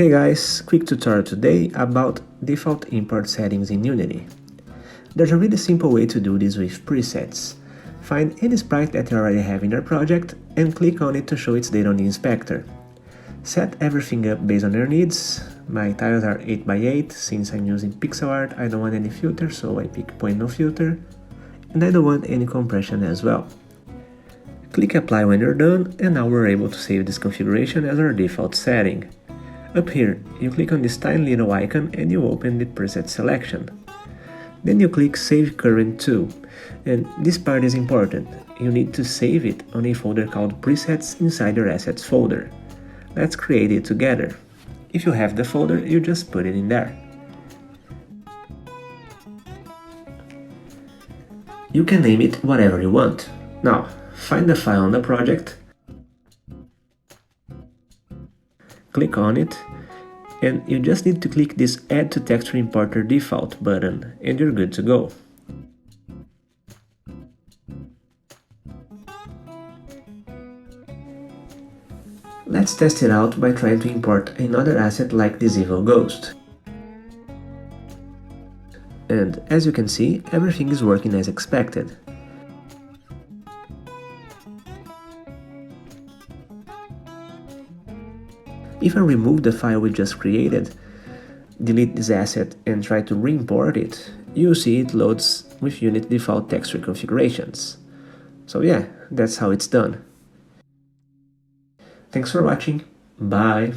Hey guys, quick tutorial today about default import settings in Unity. There's a really simple way to do this with presets. Find any sprite that you already have in your project and click on it to show its data on the inspector. Set everything up based on your needs. My tiles are 8x8, since I'm using pixel art I don't want any filter, so I pick point no filter, and I don't want any compression as well. Click apply when you're done, and now we're able to save this configuration as our default setting. Up here, you click on this tiny little icon and you open the preset selection. Then you click Save Current To, and this part is important. You need to save it on a folder called Presets inside your Assets folder. Let's create it together. If you have the folder, you just put it in there. You can name it whatever you want. Now, find the file on the project, click on it, and you just need to click this Add to TextureImporter Default button, and you're good to go. Let's test it out by trying to import another asset like this evil ghost. And as you can see, everything is working as expected. If I remove the file we just created, delete this asset and try to re-import it, you'll see it loads with Unity default texture configurations. So yeah, that's how it's done. Thanks for watching, bye!